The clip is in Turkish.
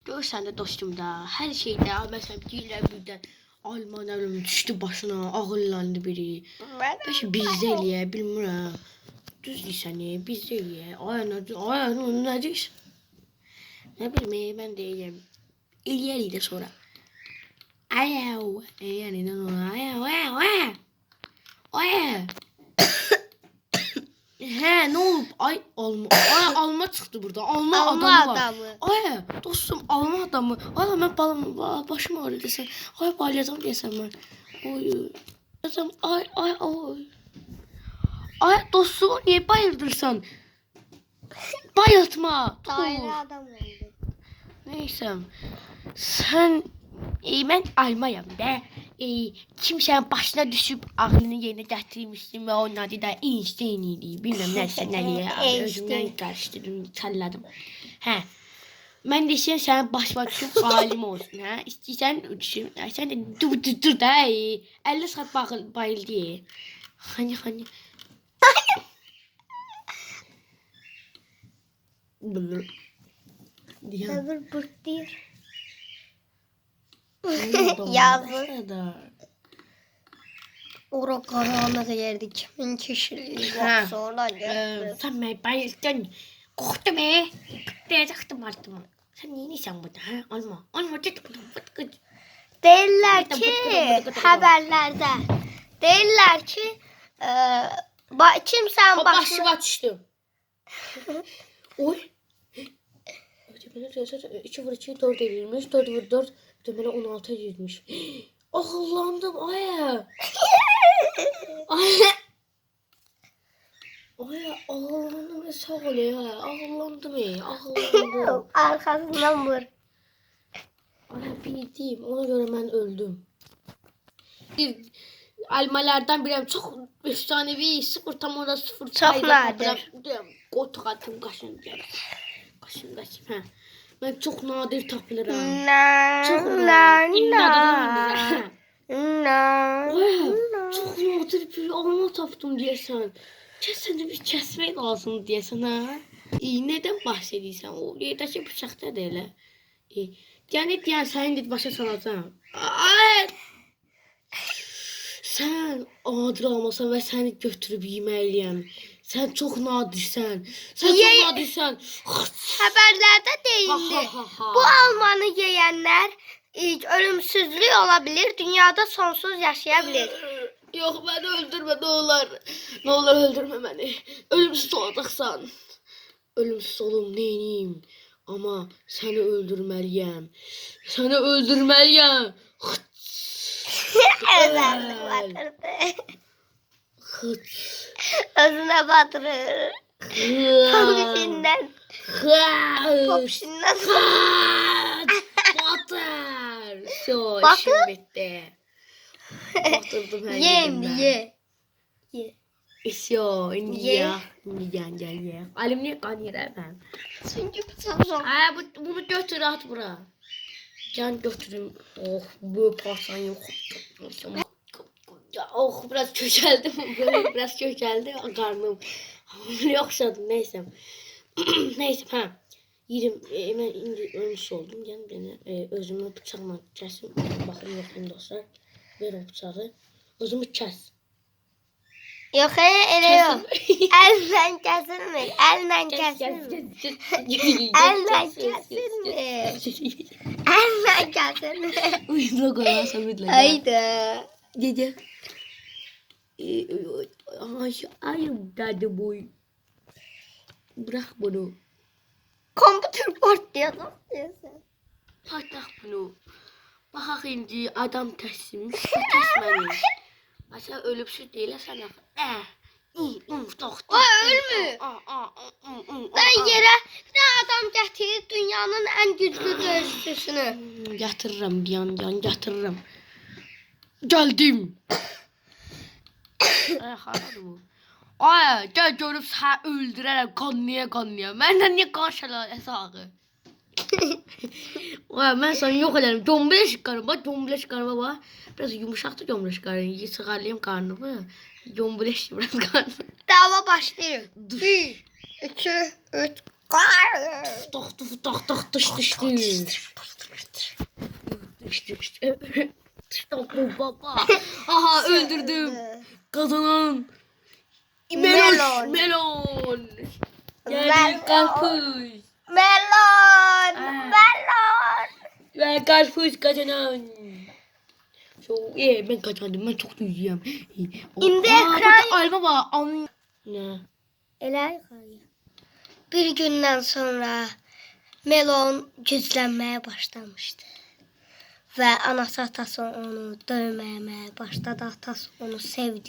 Görürsən də dostum da, hər şeydə, məsələn, deyirlər birdən Alman ölüm düşdü başına, ağıllandı biri. Bəlkə bizdə eləyə, bilmirəm. Düz deyirsən, bizdə eləyə. Ay, nə deyirsən? Nə bilməyəm, mən də eləyəm. Eləyərik də sonra. Ayav, yəni nə olur? Ayav. He, ne oldu? Ay alma çıktı burada. Alma adamı var. Ay dostum, alma adamı. Ay ben başım ağrıyor desen. Ay bayılacağım desen ben. Oy. Ay. Ay dostum, niye bayıldırsan? Bayıltma. Daire adam oldu. Neyse. Sen ben almayam da. Kimsenin başına düşüp aklını yerine getirmiştim ve onun adı da Einstein idi. Bilmem nereye özümden karıştırdım, salladım. He. Ben de sen başıma düşüp alim olsun. Ha. İstiyorsan düşün. Sen de dur da 50 saat bayıldı. Hani. Öbür bırtıyor. Yazık. Ora karanlık yerde kimin kişiliği var sonra gördüm. Sen beni bayıldın. Korktum be. Kıtlayacaktım altıma. Sen neysen burada ha? Alma tık. Derler ki haberlerde. Derler ki kimsen başıma düştüm. Oy. 2 vur 2 4 edilmiş. 4 vur 4. Deməli 16 edilmiş. Ağıllandım aya. Aya ağıllandım. Sağ ol ya. Ağıllandım. Arkasından vur. Aya bildim. Ona göre ben öldüm. Almalardan biriyim. Çok efsanevi. 0,0. Çok nadir. Koltuk attım kaşın. Kaşın. Ha. Ben çok nadir tapılırım. Çok nadir bir alma tapdım diyesen. Sen de bir kesmek lazım diyesen ha. Neden bahsediyorsan? O yerdeki bıçakta da elə. Yani diyen sen de başa salacağım. Sen nadir almasan ve seni götürüp yemeliyim. Sen çok nadirsen. Haberlerde değildi. Bu almanı yiyenler ölümsüzlüğü olabilir. Dünyada sonsuz yaşayabilir. Yok beni öldürme ne olur. Ne olur öldürme beni. Ölümsüz olacaksan. Ölümsüz olum neyim. Ama seni öldürmeliyim. Özüne batırır. Popişinden. Batır. İşim bitti. Batırdım her yerimden. Ye. Ye. Alim niye kan yere ben? Çünkü bıçak zor. Bunu götür at bura. Can götürün. Oh bu parçayı oh biraz köşeldim. Biraz köşeldi karnım. Yoksa neyse. Neyse ha. Yerim hemen indi ölmüş oldum. Yani beni özümü bıçakla kesin. Bakın yoxlayın dostlar. Ver o bıçağı. Özümü kes. Yok elə yox. Əllə kəsilmir. Əllə kəsilmir. Uyumda koyarsan mütləq. Hayda. Gece. Ayım dadı boy. Bırak bunu. Kompüter partlayacaq deyəsən. Bırak bunu. Bak indi adam teslim. Tesməni. Sen ölümsüz değil sen. O ölmür. Ben yere adam gətirir dünyanın en güçlü dövüşçüsünü. Yatırırım yan yatırırım. Geldim. Ay gel görüp sen öldürerek kanlıya. Benden niye karşılar hesabı? Ben sana yok ederim. Combile çıkarım. Bak combile çıkarım baba. Biraz yumuşak da combile çıkarım. Sıkarlayayım karnımı. Combile biraz karnım. Dava başlıyor. 1, 2, 3. Tık dış. Stop baba. Aha öldürdüm. Kazanan. Melon. Melon. Yani Melon. karpuz. Melon. Aa. Melon. Ve karpuz kazanan. Ben kazandım. Ben çok duyuyorum. İndi Aa, ekran- burada alma var. Ne? Elə yuxarıya. Bir gündən sonra Melon güclənməyə başlamışdı. Və anası atası onu dövməyə başladı. Atası onu sevdi.